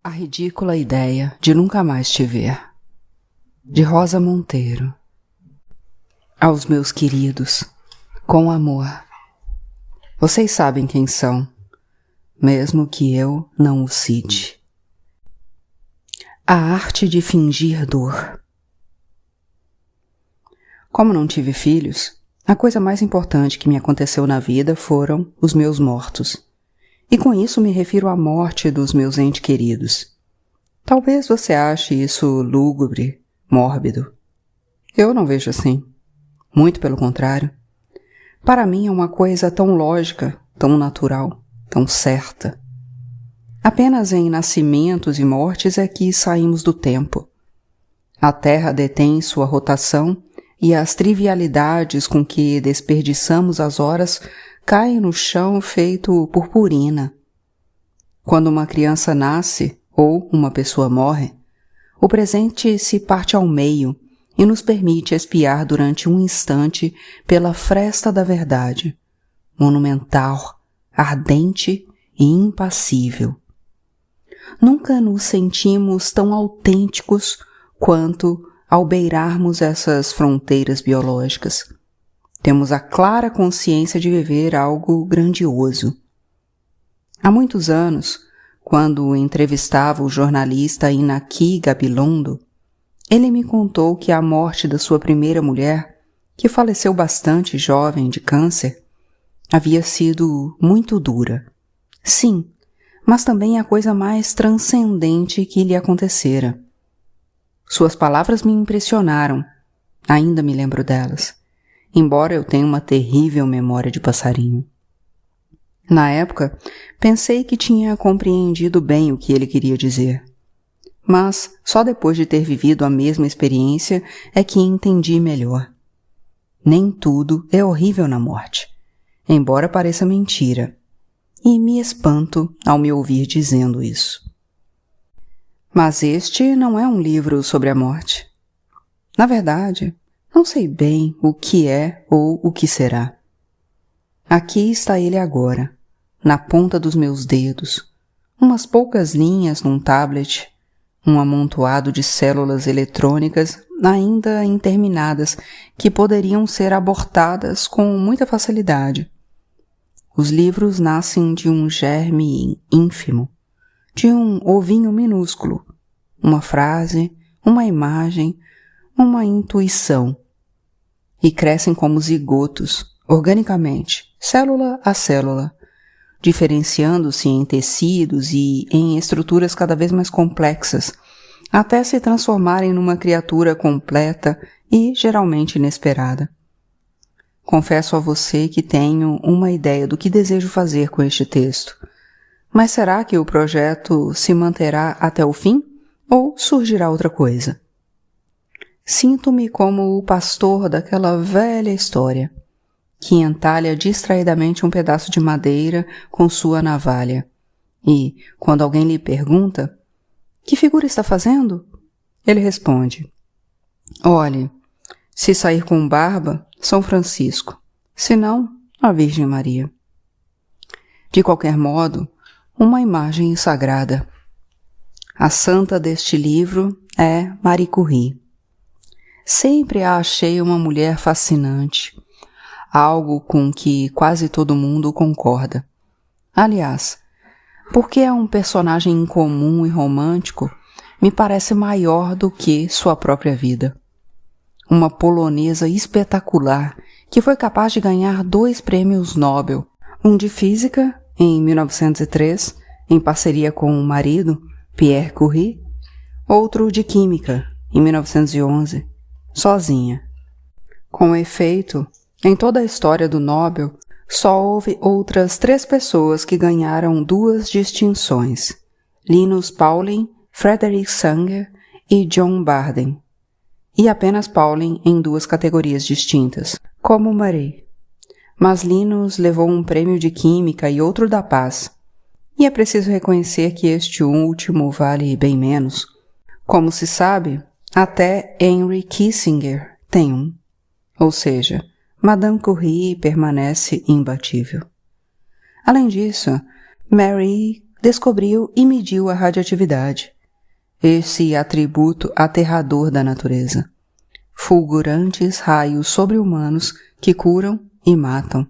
A ridícula ideia de nunca mais te ver. De Rosa Monteiro. Aos meus queridos, com amor. Vocês sabem quem são, mesmo que eu não o cite. A arte de fingir dor. Como não tive filhos, a coisa mais importante que me aconteceu na vida foram os meus mortos. E com isso me refiro à morte dos meus entes queridos. Talvez você ache isso lúgubre, mórbido. Eu não vejo assim. Muito pelo contrário. Para mim é uma coisa tão lógica, tão natural, tão certa. Apenas em nascimentos e mortes é que saímos do tempo. A Terra detém sua rotação e as trivialidades com que desperdiçamos as horas caem no chão feito purpurina. Quando uma criança nasce ou uma pessoa morre, o presente se parte ao meio e nos permite espiar durante um instante pela fresta da verdade, monumental, ardente e impassível. Nunca nos sentimos tão autênticos quanto ao beirarmos essas fronteiras biológicas. Temos a clara consciência de viver algo grandioso. Há muitos anos, quando entrevistava o jornalista Inaki Gabilondo, ele me contou que a morte da sua primeira mulher, que faleceu bastante jovem de câncer, havia sido muito dura. Sim, mas também a coisa mais transcendente que lhe acontecera. Suas palavras me impressionaram, ainda me lembro delas, embora eu tenha uma terrível memória de passarinho. Na época, pensei que tinha compreendido bem o que ele queria dizer. Mas só depois de ter vivido a mesma experiência é que entendi melhor. Nem tudo é horrível na morte, embora pareça mentira, e me espanto ao me ouvir dizendo isso. Mas este não é um livro sobre a morte. Na verdade, não sei bem o que é ou o que será. Aqui está ele agora, na ponta dos meus dedos, umas poucas linhas num tablet, um amontoado de células eletrônicas ainda interminadas que poderiam ser abortadas com muita facilidade. Os livros nascem de um germe ínfimo, de um ovinho minúsculo, uma frase, uma imagem, uma intuição, e crescem como zigotos, organicamente, célula a célula, diferenciando-se em tecidos e em estruturas cada vez mais complexas, até se transformarem numa criatura completa e geralmente inesperada. Confesso a você que tenho uma ideia do que desejo fazer com este texto, mas será que o projeto se manterá até o fim ou surgirá outra coisa? Sinto-me como o pastor daquela velha história, que entalha distraidamente um pedaço de madeira com sua navalha. E, quando alguém lhe pergunta, "Que figura está fazendo?", ele responde, "Olhe, se sair com barba, São Francisco, se não, a Virgem Maria." De qualquer modo, uma imagem sagrada. A santa deste livro é Marie Curie. Sempre a achei uma mulher fascinante, algo com que quase todo mundo concorda. Aliás, porque é um personagem incomum e romântico, me parece maior do que sua própria vida. Uma polonesa espetacular que foi capaz de ganhar 2 prêmios Nobel, um de física, em 1903, em parceria com o marido, Pierre Curie, outro de química, em 1911, sozinha. Com efeito, em toda a história do Nobel, só houve outras 3 pessoas que ganharam 2 distinções: Linus Pauling, Frederick Sanger e John Barden. E apenas Pauling em 2 categorias distintas, como Marie. Mas Linus levou um prêmio de Química e outro da Paz. E é preciso reconhecer que este último vale bem menos. Como se sabe, até Henry Kissinger tem um. Ou seja, Madame Curie permanece imbatível. Além disso, Marie descobriu e mediu a radioatividade, esse atributo aterrador da natureza. Fulgurantes raios sobre-humanos que curam e matam,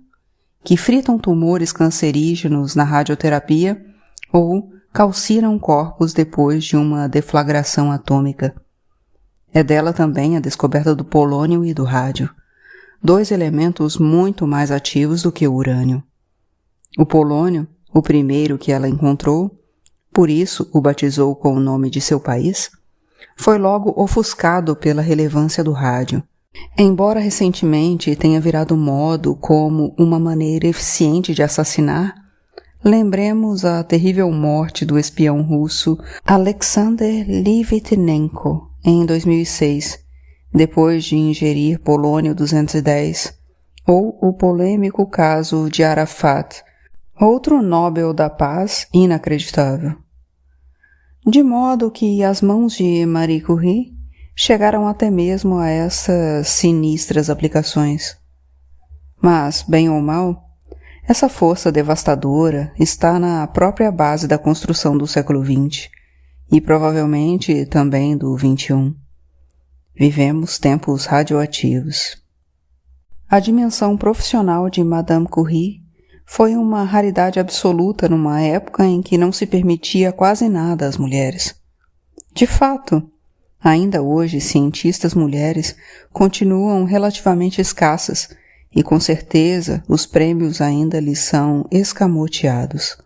que fritam tumores cancerígenos na radioterapia ou calcinam corpos depois de uma deflagração atômica. É dela também a descoberta do polônio e do rádio, 2 elementos muito mais ativos do que o urânio. O polônio, o primeiro que ela encontrou, por isso o batizou com o nome de seu país, foi logo ofuscado pela relevância do rádio. Embora recentemente tenha virado modo como uma maneira eficiente de assassinar, lembremos a terrível morte do espião russo Alexander Litvinenko em 2006, depois de ingerir polônio-210, ou o polêmico caso de Arafat, outro Nobel da Paz inacreditável. De modo que as mãos de Marie Curie chegaram até mesmo a essas sinistras aplicações. Mas, bem ou mal, essa força devastadora está na própria base da construção do século XX e provavelmente também do XXI. Vivemos tempos radioativos. A dimensão profissional de Madame Curie foi uma raridade absoluta numa época em que não se permitia quase nada às mulheres. De fato, ainda hoje cientistas mulheres continuam relativamente escassas e com certeza os prêmios ainda lhes são escamoteados.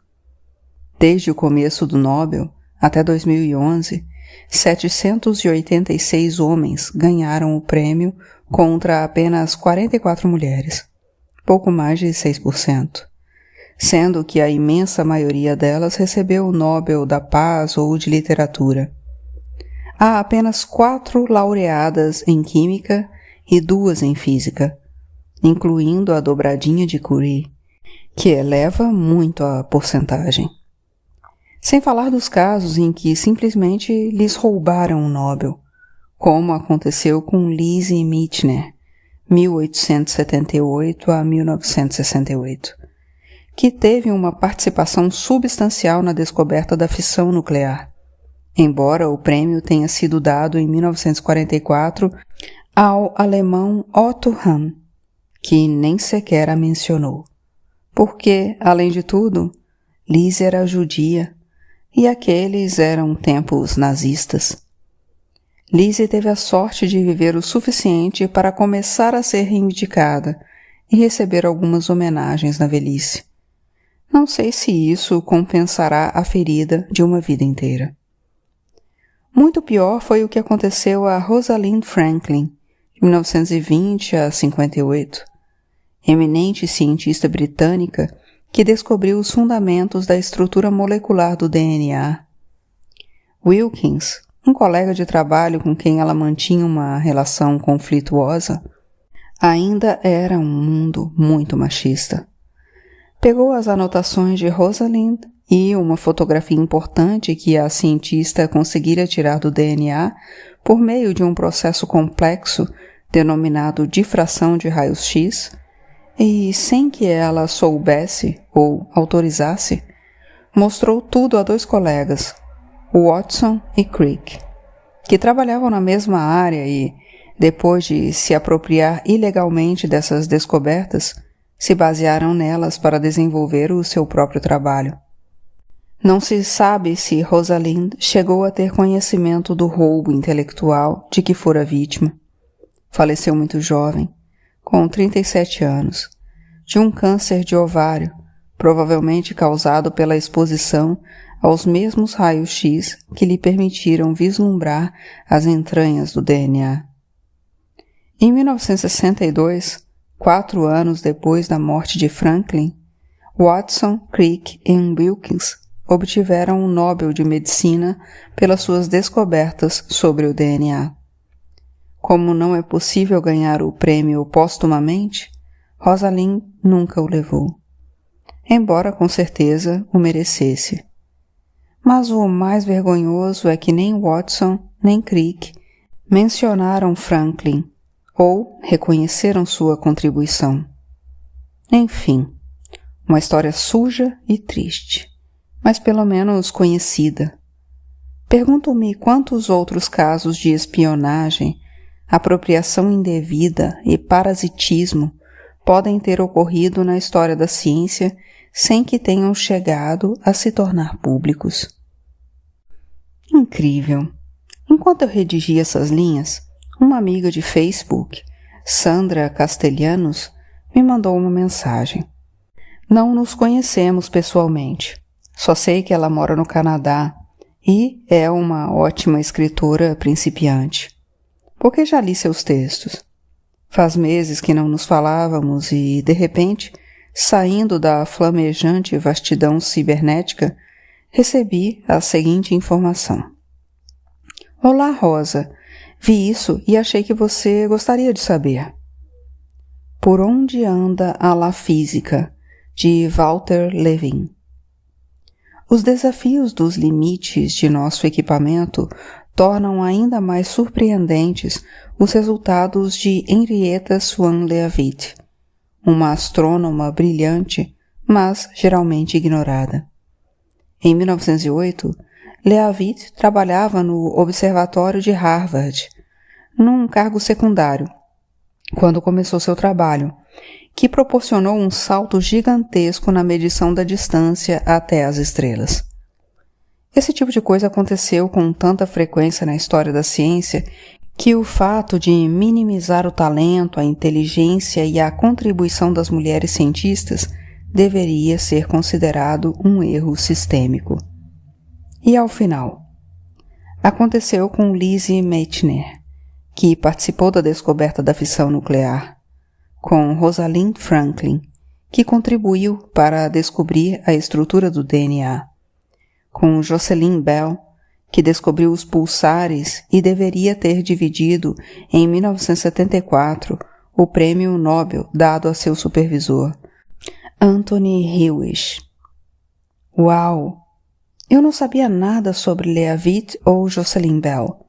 Desde o começo do Nobel até 2011, 786 homens ganharam o prêmio contra apenas 44 mulheres, pouco mais de 6%, sendo que a imensa maioria delas recebeu o Nobel da Paz ou de Literatura. Há apenas 4 laureadas em Química e 2 em Física, incluindo a dobradinha de Curie, que eleva muito a porcentagem. Sem falar dos casos em que simplesmente lhes roubaram o Nobel, como aconteceu com Lise Meitner, 1878 a 1968, que teve uma participação substancial na descoberta da fissão nuclear, embora o prêmio tenha sido dado em 1944 ao alemão Otto Hahn, que nem sequer a mencionou, porque, além de tudo, Lise era judia e aqueles eram tempos nazistas. Lise teve a sorte de viver o suficiente para começar a ser reivindicada e receber algumas homenagens na velhice. Não sei se isso compensará a ferida de uma vida inteira. Muito pior foi o que aconteceu a Rosalind Franklin, de 1920 a 58, eminente cientista britânica que descobriu os fundamentos da estrutura molecular do DNA. Wilkins, um colega de trabalho com quem ela mantinha uma relação conflituosa, ainda era um mundo muito machista. Pegou as anotações de Rosalind e uma fotografia importante que a cientista conseguira tirar do DNA por meio de um processo complexo denominado difração de raios-x, e, sem que ela soubesse ou autorizasse, mostrou tudo a 2 colegas, Watson e Crick, que trabalhavam na mesma área e, depois de se apropriar ilegalmente dessas descobertas, se basearam nelas para desenvolver o seu próprio trabalho. Não se sabe se Rosalind chegou a ter conhecimento do roubo intelectual de que fora vítima. Faleceu muito jovem, com 37 anos, de um câncer de ovário, provavelmente causado pela exposição aos mesmos raios-x que lhe permitiram vislumbrar as entranhas do DNA. Em 1962, 4 anos depois da morte de Franklin, Watson, Crick e Wilkins obtiveram o Nobel de Medicina pelas suas descobertas sobre o DNA. Como não é possível ganhar o prêmio póstumamente, Rosalind nunca o levou, embora com certeza o merecesse. Mas o mais vergonhoso é que nem Watson nem Crick mencionaram Franklin ou reconheceram sua contribuição. Enfim, uma história suja e triste, mas pelo menos conhecida. Pergunto-me quantos outros casos de espionagem, apropriação indevida e parasitismo podem ter ocorrido na história da ciência sem que tenham chegado a se tornar públicos. Incrível! Enquanto eu redigia essas linhas, uma amiga de Facebook, Sandra Castellanos, me mandou uma mensagem. Não nos conhecemos pessoalmente. Só sei que ela mora no Canadá e é uma ótima escritora principiante. Porque já li seus textos. Faz meses que não nos falávamos e, de repente, saindo da flamejante vastidão cibernética, recebi a seguinte informação. Olá, Rosa. Vi isso e achei que você gostaria de saber. Por onde anda a La Física, de Walter Levin. Os desafios dos limites de nosso equipamento tornam ainda mais surpreendentes os resultados de Henrietta Swan Leavitt, uma astrônoma brilhante, mas geralmente ignorada. Em 1908, Leavitt trabalhava no Observatório de Harvard, num cargo secundário, quando começou seu trabalho, que proporcionou um salto gigantesco na medição da distância até as estrelas. Esse tipo de coisa aconteceu com tanta frequência na história da ciência que o fato de minimizar o talento, a inteligência e a contribuição das mulheres cientistas deveria ser considerado um erro sistêmico. E ao final? Aconteceu com Lise Meitner, que participou da descoberta da fissão nuclear, com Rosalind Franklin, que contribuiu para descobrir a estrutura do DNA, com Jocelyn Bell, que descobriu os pulsares e deveria ter dividido, em 1974, o prêmio Nobel dado a seu supervisor, Anthony Hewish. Uau! Eu não sabia nada sobre Leavitt ou Jocelyn Bell,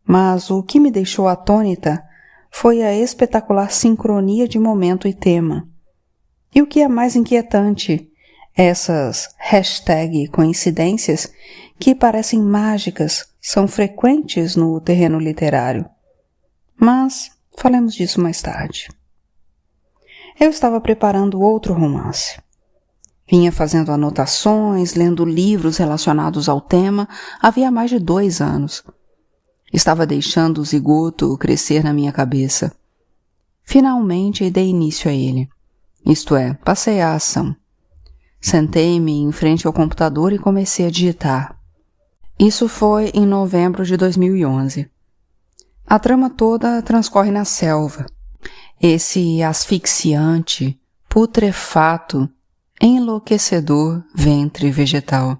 mas o que me deixou atônita foi a espetacular sincronia de momento e tema. E o que é mais inquietante, essas #coincidências que parecem mágicas são frequentes no terreno literário. Mas falemos disso mais tarde. Eu estava preparando outro romance. Vinha fazendo anotações, lendo livros relacionados ao tema havia mais de 2 anos. Estava deixando o zigoto crescer na minha cabeça. Finalmente dei início a ele. Isto é, passei à ação. Sentei-me em frente ao computador e comecei a digitar. Isso foi em novembro de 2011. A trama toda transcorre na selva. Esse asfixiante, putrefato, enlouquecedor ventre vegetal.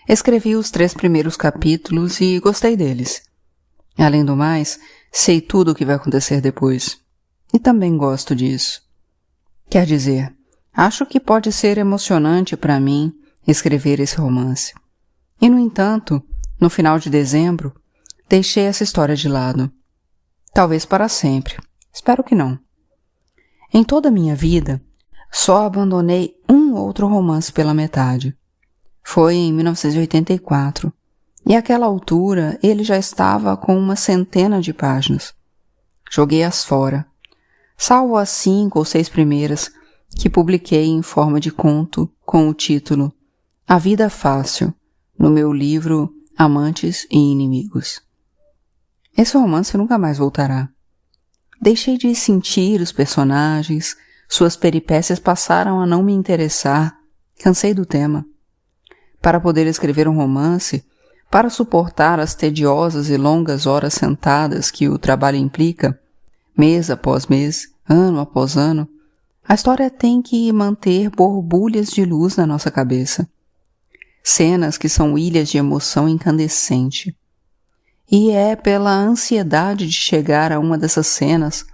Escrevi os 3 primeiros capítulos e gostei deles. Além do mais, sei tudo o que vai acontecer depois. E também gosto disso. Quer dizer, acho que pode ser emocionante para mim escrever esse romance. E, no entanto, no final de dezembro, deixei essa história de lado. Talvez para sempre. Espero que não. Em toda a minha vida, só abandonei um outro romance pela metade. Foi em 1984, e àquela altura ele já estava com uma centena de páginas. Joguei-as fora, salvo as 5 ou 6 primeiras que publiquei em forma de conto com o título A Vida Fácil, no meu livro Amantes e Inimigos. Esse romance nunca mais voltará. Deixei de sentir os personagens, suas peripécias passaram a não me interessar, cansei do tema. Para poder escrever um romance, para suportar as tediosas e longas horas sentadas que o trabalho implica, mês após mês, ano após ano, a história tem que manter borbulhas de luz na nossa cabeça. Cenas que são ilhas de emoção incandescente. E é pela ansiedade de chegar a uma dessas cenas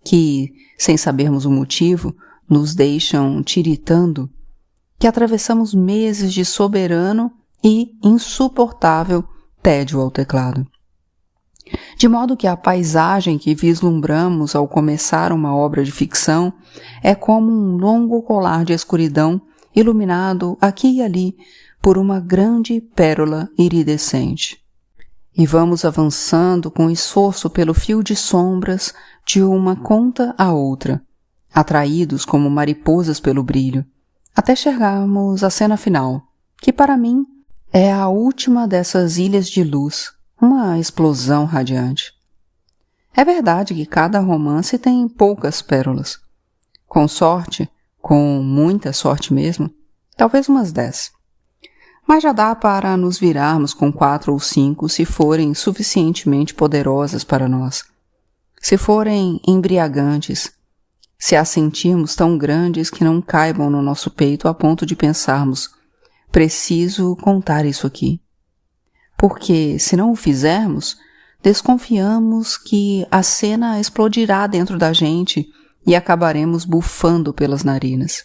que, sem sabermos o motivo, nos deixam tiritando, que atravessamos meses de soberano e insuportável tédio ao teclado. De modo que a paisagem que vislumbramos ao começar uma obra de ficção é como um longo colar de escuridão iluminado aqui e ali por uma grande pérola iridescente. E vamos avançando com esforço pelo fio de sombras de uma conta a outra, atraídos como mariposas pelo brilho, até chegarmos à cena final, que para mim é a última dessas ilhas de luz, uma explosão radiante. É verdade que cada romance tem poucas pérolas. Com sorte, com muita sorte mesmo, talvez umas 10. Mas já dá para nos virarmos com 4 ou 5 se forem suficientemente poderosas para nós. Se forem embriagantes, se as sentirmos tão grandes que não caibam no nosso peito a ponto de pensarmos: preciso contar isso aqui. Porque, se não o fizermos, desconfiamos que a cena explodirá dentro da gente e acabaremos bufando pelas narinas.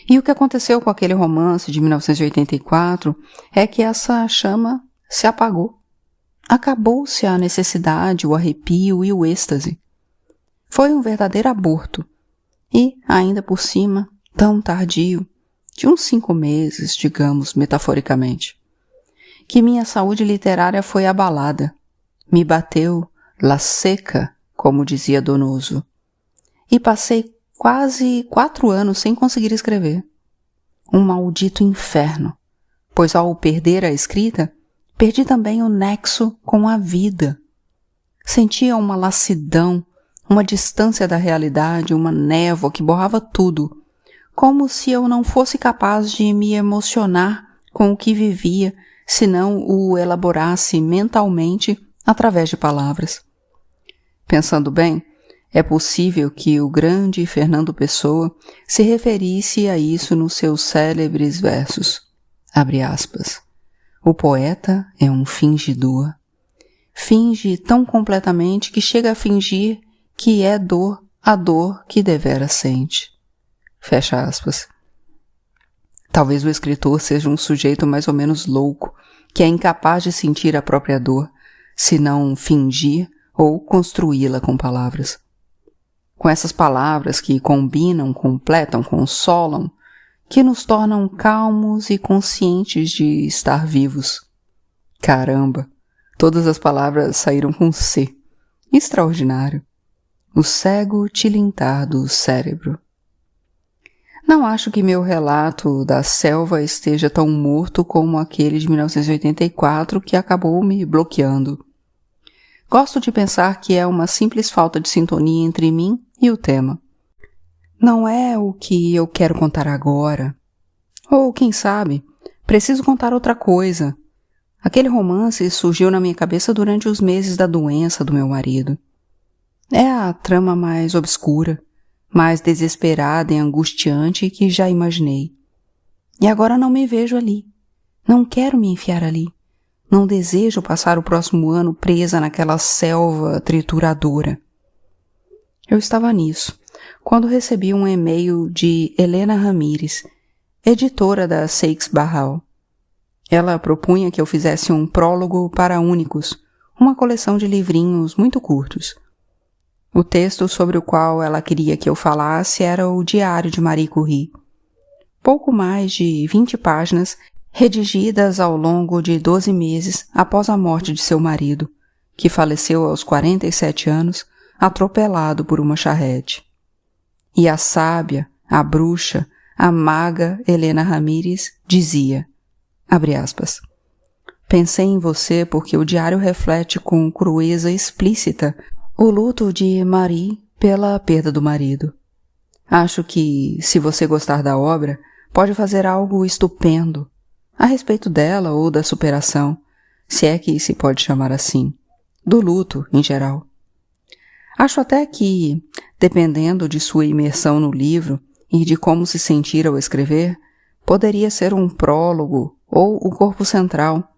E o que aconteceu com aquele romance de 1984 é que essa chama se apagou. Acabou-se a necessidade, o arrepio e o êxtase. Foi um verdadeiro aborto. E, ainda por cima, tão tardio, de uns 5 meses, digamos, metaforicamente, que minha saúde literária foi abalada. Me bateu la seca, como dizia Donoso, e passei quase 4 anos sem conseguir escrever. Um maldito inferno, pois ao perder a escrita, perdi também o nexo com a vida. Sentia uma lassidão, uma distância da realidade, uma névoa que borrava tudo, como se eu não fosse capaz de me emocionar com o que vivia, se não o elaborasse mentalmente através de palavras. Pensando bem, é possível que o grande Fernando Pessoa se referisse a isso nos seus célebres versos. Abre aspas. O poeta é um fingidor. Finge tão completamente que chega a fingir que é dor a dor que deveras sente. Fecha aspas. Talvez o escritor seja um sujeito mais ou menos louco, que é incapaz de sentir a própria dor, se não fingir ou construí-la com palavras. Com essas palavras que combinam, completam, consolam, que nos tornam calmos e conscientes de estar vivos. Caramba, todas as palavras saíram com C. Extraordinário. O cego tilintar do cérebro. Não acho que meu relato da selva esteja tão morto como aquele de 1984 que acabou me bloqueando. Gosto de pensar que é uma simples falta de sintonia entre mim e o tema. Não é o que eu quero contar agora. Ou, quem sabe, preciso contar outra coisa. Aquele romance surgiu na minha cabeça durante os meses da doença do meu marido. É a trama mais obscura, mais desesperada e angustiante que já imaginei. E agora não me vejo ali. Não quero me enfiar ali. Não desejo passar o próximo ano presa naquela selva trituradora. Eu estava nisso, quando recebi um e-mail de Helena Ramírez, editora da Seix Barral. Ela propunha que eu fizesse um prólogo para únicos, uma coleção de livrinhos muito curtos. O texto sobre o qual ela queria que eu falasse era o Diário de Marie Curie. Pouco mais de 20 páginas redigidas ao longo de 12 meses após a morte de seu marido, que faleceu aos 47 anos, atropelado por uma charrete. E a sábia, a bruxa, a maga Helena Ramírez dizia, abre aspas, pensei em você porque o diário reflete com crueza explícita o luto de Marie pela perda do marido. Acho que, se você gostar da obra, pode fazer algo estupendo a respeito dela ou da superação, se é que se pode chamar assim, do luto em geral. Acho até que, dependendo de sua imersão no livro e de como se sentir ao escrever, poderia ser um prólogo ou o corpo central,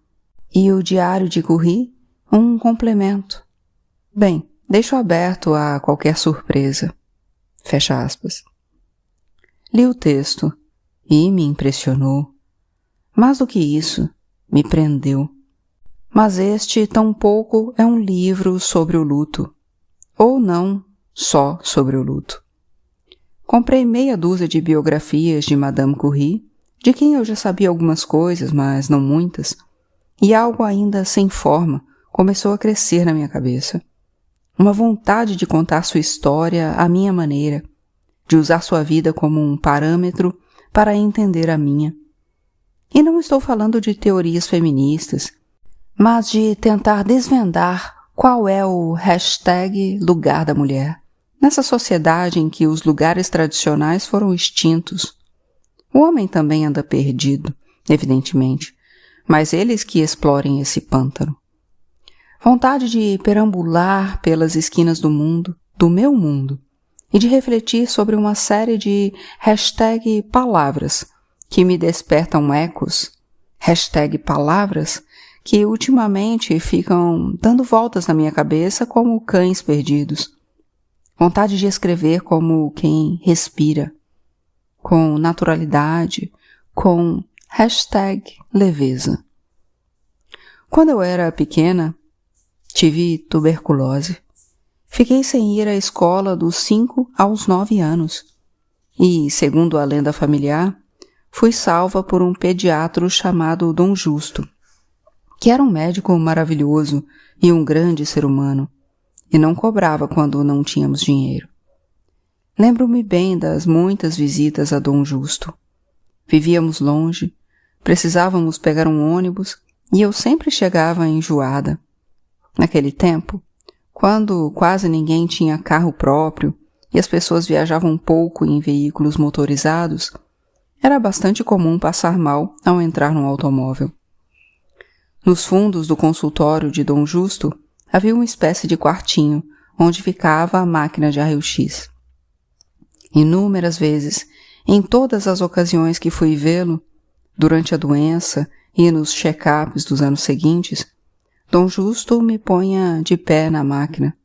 e o Diário de Curie um complemento. Bem, deixo aberto a qualquer surpresa. Fecha aspas. Li o texto e me impressionou. Mais do que isso, me prendeu. Mas este tampouco é um livro sobre o luto. Ou não só sobre o luto. Comprei meia dúzia de biografias de Madame Curie, de quem eu já sabia algumas coisas, mas não muitas, e algo ainda sem forma começou a crescer na minha cabeça. Uma vontade de contar sua história à minha maneira, de usar sua vida como um parâmetro para entender a minha. E não estou falando de teorias feministas, mas de tentar desvendar qual é o #lugar da mulher, nessa sociedade em que os lugares tradicionais foram extintos. O homem também anda perdido, evidentemente, mas eles que explorem esse pântano. Vontade de perambular pelas esquinas do mundo, do meu mundo, e de refletir sobre uma série de #palavras que me despertam ecos, #palavras que ultimamente ficam dando voltas na minha cabeça como cães perdidos. Vontade de escrever como quem respira, com naturalidade, com #leveza. Quando eu era pequena, tive tuberculose. Fiquei sem ir à escola dos 5 aos 9 anos e, segundo a lenda familiar, fui salva por um pediatra chamado Dom Justo, que era um médico maravilhoso e um grande ser humano, e não cobrava quando não tínhamos dinheiro. Lembro-me bem das muitas visitas a Dom Justo. Vivíamos longe, precisávamos pegar um ônibus e eu sempre chegava enjoada. Naquele tempo, quando quase ninguém tinha carro próprio e as pessoas viajavam pouco em veículos motorizados, era bastante comum passar mal ao entrar num automóvel. Nos fundos do consultório de Dom Justo havia uma espécie de quartinho onde ficava a máquina de raio-x. Inúmeras vezes, em todas as ocasiões que fui vê-lo, durante a doença e nos check-ups dos anos seguintes, Dom Justo me ponha de pé na máquina,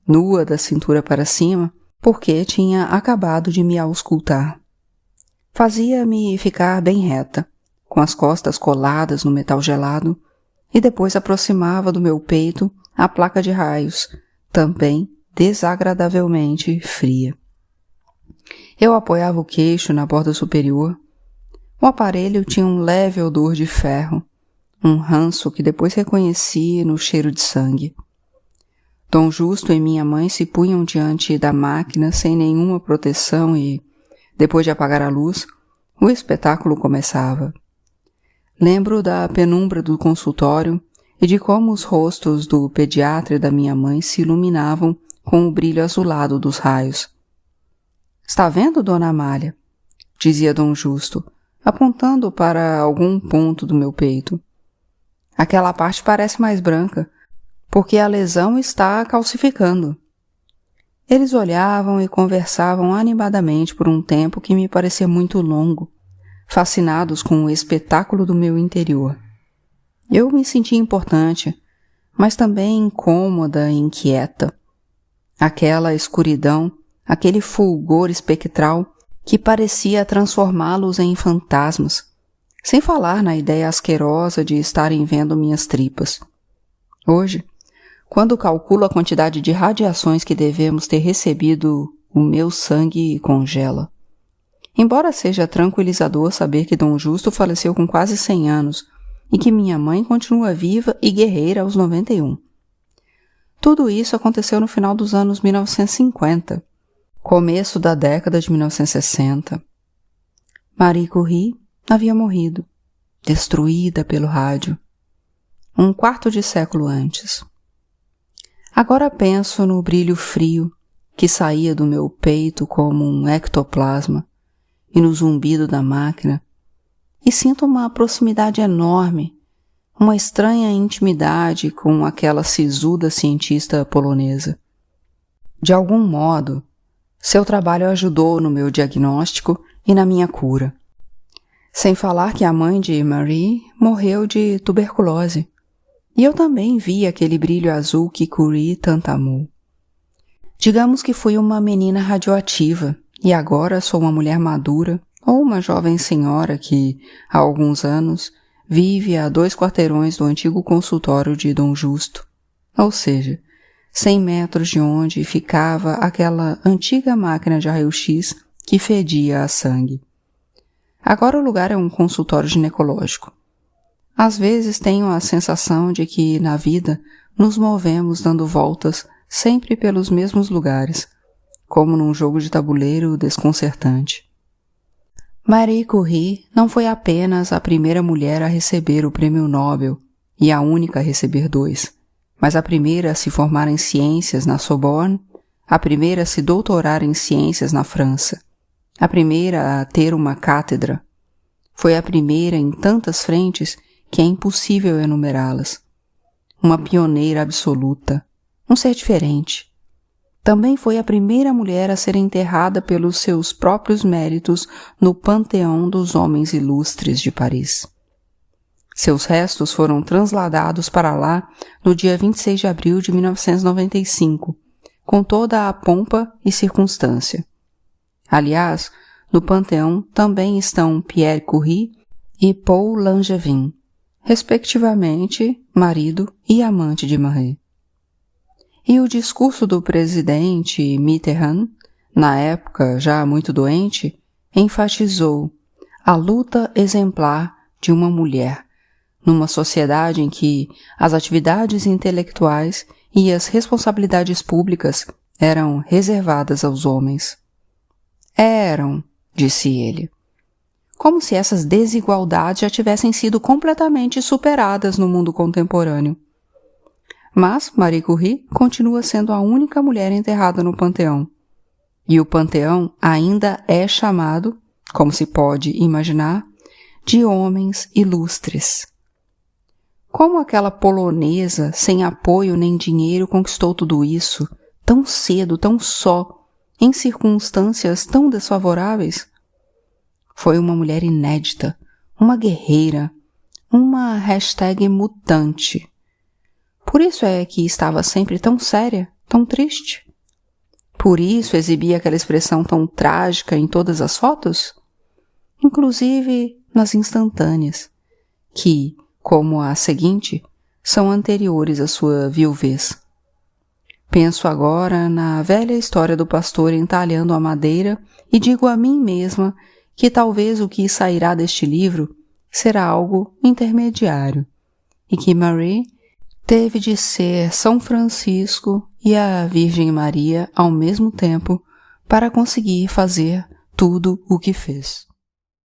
nua da cintura para cima, porque tinha acabado de me auscultar. Fazia-me ficar bem reta, com as costas coladas no metal gelado, e depois aproximava do meu peito a placa de raios, também desagradavelmente fria. Eu apoiava o queixo na borda superior. O aparelho tinha um leve odor de ferro, um ranço que depois reconheci no cheiro de sangue. Dom Justo e minha mãe se punham diante da máquina sem nenhuma proteção e, depois de apagar a luz, o espetáculo começava. Lembro da penumbra do consultório e de como os rostos do pediatra e da minha mãe se iluminavam com o brilho azulado dos raios. "Está vendo, dona Amália?" dizia Dom Justo, apontando para algum ponto do meu peito. "Aquela parte parece mais branca, porque a lesão está calcificando." Eles olhavam e conversavam animadamente por um tempo que me parecia muito longo, fascinados com o espetáculo do meu interior. Eu me sentia importante, mas também incômoda e inquieta. Aquela escuridão, aquele fulgor espectral que parecia transformá-los em fantasmas, sem falar na ideia asquerosa de estarem vendo minhas tripas. Hoje, quando calculo a quantidade de radiações que devemos ter recebido, o meu sangue congela. Embora seja tranquilizador saber que Dom Justo faleceu com quase 100 anos e que minha mãe continua viva e guerreira aos 91. Tudo isso aconteceu no final dos anos 1950, começo da década de 1960. Marie Curie havia morrido, destruída pelo rádio, um quarto de século antes. Agora penso no brilho frio que saía do meu peito como um ectoplasma e no zumbido da máquina, e sinto uma proximidade enorme, uma estranha intimidade com aquela sisuda cientista polonesa. De algum modo, seu trabalho ajudou no meu diagnóstico e na minha cura. Sem falar que a mãe de Marie morreu de tuberculose, e eu também vi aquele brilho azul que Curie tanto amou. Digamos que fui uma menina radioativa, e agora sou uma mulher madura ou uma jovem senhora que, há alguns anos, vive a 2 quarteirões do antigo consultório de Dom Justo, ou seja, 100 metros de onde ficava aquela antiga máquina de raio-x que fedia a sangue. Agora o lugar é um consultório ginecológico. Às vezes tenho a sensação de que, na vida, nos movemos dando voltas sempre pelos mesmos lugares, como num jogo de tabuleiro desconcertante. Marie Curie não foi apenas a primeira mulher a receber o Prêmio Nobel e a única a receber 2, mas a primeira a se formar em ciências na Sorbonne, a primeira a se doutorar em ciências na França, a primeira a ter uma cátedra. Foi a primeira em tantas frentes que é impossível enumerá-las. Uma pioneira absoluta, um ser diferente. Também foi a primeira mulher a ser enterrada pelos seus próprios méritos no Panteão dos Homens Ilustres de Paris. Seus restos foram transladados para lá no dia 26 de abril de 1995, com toda a pompa e circunstância. Aliás, no Panteão também estão Pierre Curie e Paul Langevin, respectivamente marido e amante de Marie. E o discurso do presidente Mitterrand, na época já muito doente, enfatizou a luta exemplar de uma mulher numa sociedade em que as atividades intelectuais e as responsabilidades públicas eram reservadas aos homens. Eram, disse ele, como se essas desigualdades já tivessem sido completamente superadas no mundo contemporâneo. Mas Marie Curie continua sendo a única mulher enterrada no Panteão. E o Panteão ainda é chamado, como se pode imaginar, de homens ilustres. Como aquela polonesa, sem apoio nem dinheiro, conquistou tudo isso, tão cedo, tão só, em circunstâncias tão desfavoráveis? Foi uma mulher inédita, uma guerreira, uma #mutante. Por isso é que estava sempre tão séria, tão triste? Por isso exibia aquela expressão tão trágica em todas as fotos? Inclusive nas instantâneas, que, como a seguinte, são anteriores à sua viuvez. Penso agora na velha história do pastor entalhando a madeira e digo a mim mesma que talvez o que sairá deste livro será algo intermediário e que Marie teve de ser São Francisco e a Virgem Maria ao mesmo tempo para conseguir fazer tudo o que fez.